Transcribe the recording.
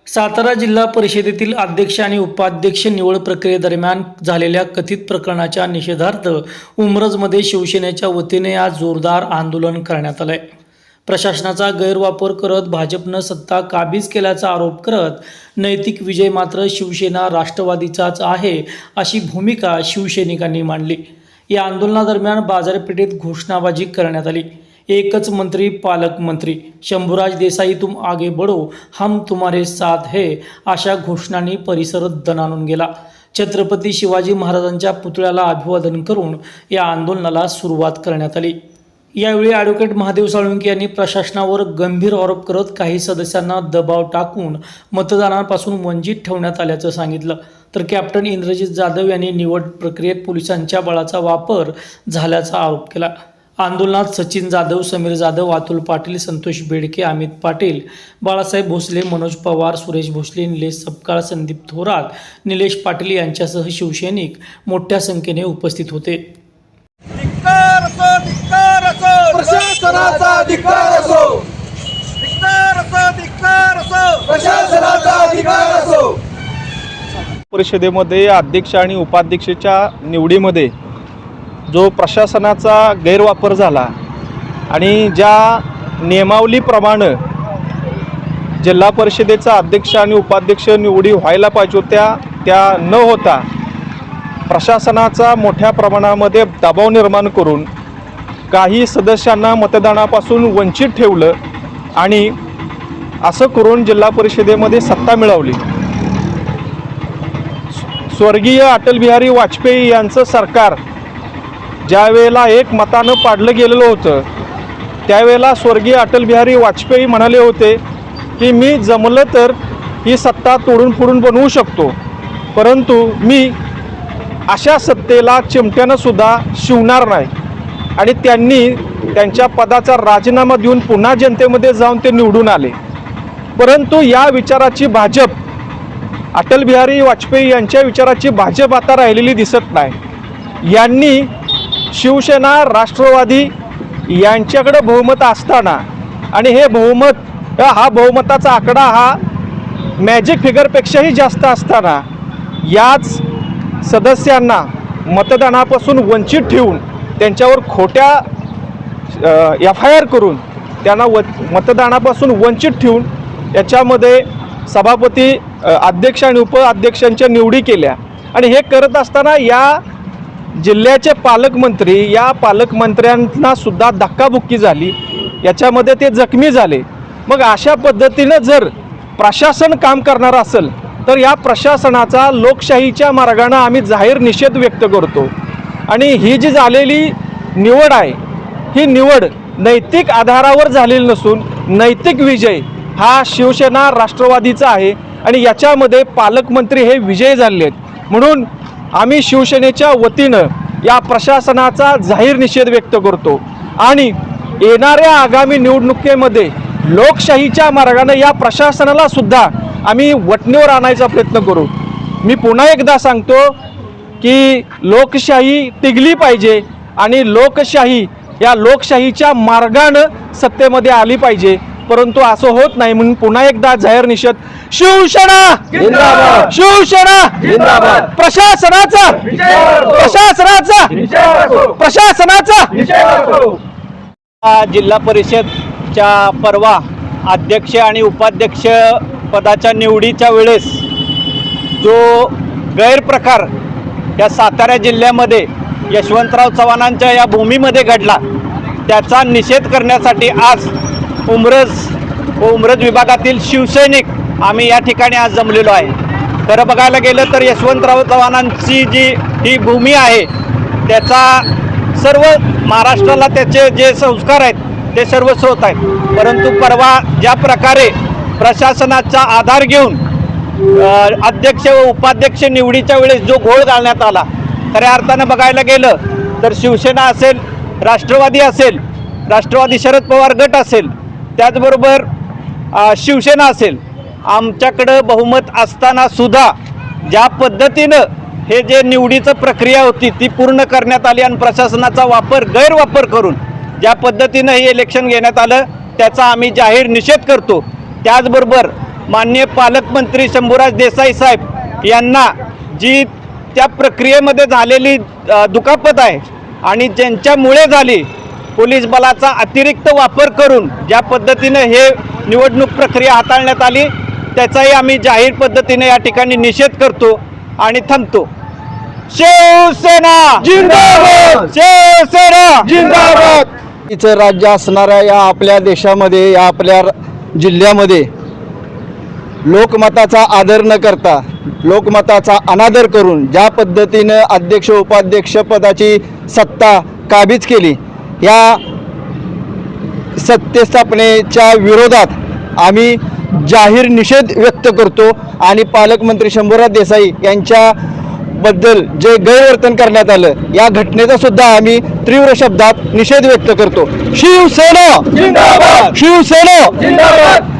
सातारा जिल्हा परिषदेतील अध्यक्ष आणि उपाध्यक्ष निवड प्रक्रियेदरम्यान झालेल्या कथित प्रकरणाच्या निषेधार्थ उमरजमध्ये शिवसेनेच्या वतीने आज जोरदार आंदोलन करण्यात आलंय। प्रशासनाचा गैरवापर करत भाजपनं सत्ता काबीज केल्याचा आरोप करत नैतिक विजय मात्र शिवसेना राष्ट्रवादीचाच आहे अशी भूमिका शिवसैनिकांनी मांडली। या आंदोलनादरम्यान बाजारपेठेत घोषणाबाजी करण्यात आली। एकच मंत्री पालकमंत्री, शंभूराज देसाई तुम आगे बढ़ो, हम तुम्हारे साथ है अशा घोषणांनी परिसर दणाणून गेला। छत्रपती शिवाजी महाराजांच्या पुतळ्याला अभिवादन करून या आंदोलनाला सुरुवात करण्यात आली। यावेळी ॲडव्होकेट महादेव साळुंखे यांनी प्रशासनावर गंभीर आरोप करत काही सदस्यांना दबाव टाकून मतदानापासून वंचित ठेवण्यात आल्याचं सांगितलं। तर कॅप्टन इंद्रजित जाधव यांनी निवड प्रक्रियेत पोलिसांच्या बळाचा वापर झाल्याचा आरोप केला। आंदोलनात सचिन जाधव, समीर जाधव, अतुल पाटील, संतोष बेडके, अमित पाटील, बाळासाहेब भोसले, मनोज पवार, सुरेश भोसले, निलेश सपकाळ, संदीप थोरात, निलेश पाटील यांच्यासह शिवसैनिक मोठ्या संख्येने उपस्थित होते। प्रशासनाचा अधिकार असो, प्रशासनाचा अधिकार असो। परिषदेमध्ये अध्यक्ष आणि उपाध्यक्षाच्या निवडीमध्ये जो प्रशासनाचा गैरवापर झाला आणि ज्या नियमावलीप्रमाणे जिल्हा परिषदेचा अध्यक्ष आणि उपाध्यक्ष निवडी व्हायला पाहिजे होत्या त्या न होता प्रशासनाचा मोठ्या प्रमाणामध्ये दबाव निर्माण करून काही सदस्यांना मतदानापासून वंचित ठेवलं आणि असं करून जिल्हा परिषदेमध्ये सत्ता मिळवली। स्वर्गीय अटल बिहारी वाजपेयी यांचं सरकार ज्यावेळेला एक मतानं पाडलं गेलेलं होतं त्यावेळेला स्वर्गीय अटल बिहारी वाजपेयी म्हणाले होते की मी जमलं तर ही सत्ता तोडून फोडून बनवू शकतो, परंतु मी अशा सत्तेला चिमट्यानं सुद्धा शिवणार नाही। आणि त्यांनी त्यांच्या पदाचा राजीनामा देऊन पुन्हा जनतेमध्ये जाऊन ते निवडून आले। परंतु या विचाराची भाजप, अटल बिहारी वाजपेयी यांच्या विचाराची भाजप आता राहिलेली दिसत नाही। यांनी शिवसेना, राष्ट्रवादी यांच्याकडे बहुमत असताना आणि हे बहुमत, हा बहुमताचा आकडा हा मॅजिक फिगरपेक्षाही जास्त असताना याच सदस्यांना मतदानापासून वंचित ठेवून त्यांच्यावर खोट्या FIR करून त्यांना मतदानापासून वंचित ठेवून याच्यामध्ये सभापती, अध्यक्ष आणि उपाध्यक्षांच्या निवडी केल्या। आणि हे करत असताना या जिल्ह्याचे पालकमंत्री, या पालकमंत्र्यांना सुद्धा धक्काबुक्की झाली, याच्यामध्ये ते जखमी झाले। मग अशा पद्धतीनं जर प्रशासन काम करणार असेल तर या प्रशासनाचा लोकशाहीच्या मार्गाने आम्ही जाहीर निषेध व्यक्त करतो। आणि ही जी झालेली निवड आहे ही निवड नैतिक आधारावर झालेली नसून नैतिक विजय हा शिवसेना राष्ट्रवादीचा आहे आणि याच्यामध्ये पालकमंत्री हे विजयी झाले आहेत। म्हणून आम्ही शिवसेनेच्या वतीनं या प्रशासनाचा जाहीर निषेध व्यक्त करतो आणि येणाऱ्या आगामी निवडणुकीमध्ये लोकशाहीच्या मार्गाने या प्रशासनाला सुद्धा आम्ही वटणीवर आणायचा प्रयत्न करू। मी पुन्हा एकदा सांगतो की लोकशाही टिकली पाहिजे आणि लोकशाही या लोकशाहीच्या मार्गानं सत्तेमध्ये आली पाहिजे, परंतु असं होत नाही। म्हणून पुन्हा एकदा जाहीर निषेध, शिवसेना जिंदाबाद, शिवसेना जिंदाबाद, प्रशासनाचा जिल्हा परिषदच्या परवा अध्यक्ष आणि उपाध्यक्ष पदाच्या निवडीच्या वेळेस जो गैरप्रकार या सातारा जिल्ह्यामध्ये यशवंतराव चव्हाणांच्या या भूमीमध्ये घडला त्याचा निषेध करण्यासाठी आज उमरज विभागातील शिवसैनिक आम्ही या ठिकाणी आज जमलेलो आहे। खरं बघायला गेलं तर यशवंतराव चव्हाणांची जी ही भूमी आहे त्याचा सर्व महाराष्ट्राला त्याचे जे संस्कार आहेत ते सर्व स्रोत आहेत, परंतु परवा ज्या प्रकारे प्रशासनाचा आधार घेऊन अध्यक्ष व उपाध्यक्ष निवडीच्या वेळेस जो घोळ घालण्यात आला, खऱ्या अर्थानं बघायला गेलं तर शिवसेना असेल, राष्ट्रवादी असेल, राष्ट्रवादी शरद पवार गट असेल, त्याचबरोबर शिवसेना असेल, आमच्याकडं बहुमत असताना सुद्धा ज्या पद्धतीनं हे जे निवडीचं प्रक्रिया होती ती पूर्ण करण्यात आली आणि प्रशासनाचा गैरवापर करून ज्या पद्धतीनं हे इलेक्शन घेण्यात आलं त्याचा आम्ही जाहीर निषेध करतो। त्याचबरोबर माननीय पालकमंत्री शंभूराज देसाई साहेब यांना जी त्या प्रक्रियेमध्ये झालेली दुखापत आहे आणि ज्यांच्यामुळे झाली, पोलीस बलाचा अतिरिक्त वापर करून ज्या पद्धतीने हे निवडणूक प्रक्रिया हाताळण्यात आली त्याचाही आम्ही जाहीर पद्धतीने या ठिकाणी निषेध करतो आणि थांबतो. शिवसेना जिंदाबाद! शिवसेना जिंदाबाद! तिचं राज्य असणाऱ्या या आपल्या देशामध्ये, या आपल्या जिल्ह्यामध्ये लोकमताचा आदर न करता लोकमताचा अनादर करून ज्या पद्धतीनं अध्यक्ष उपाध्यक्ष पदाची सत्ता काबीज केली, या सत्तेस्थापनेच्या विरोधात आम्ही जाहीर निषेध व्यक्त करतो आणि पालकमंत्री शंभूराज देसाई यांच्याबद्दल जे गैरवर्तन करण्यात आलं या घटनेचा सुद्धा आम्ही तीव्र शब्दात निषेध व्यक्त करतो. शिवसेना जिंदाबाद! शिवसेना जिंदाबाद!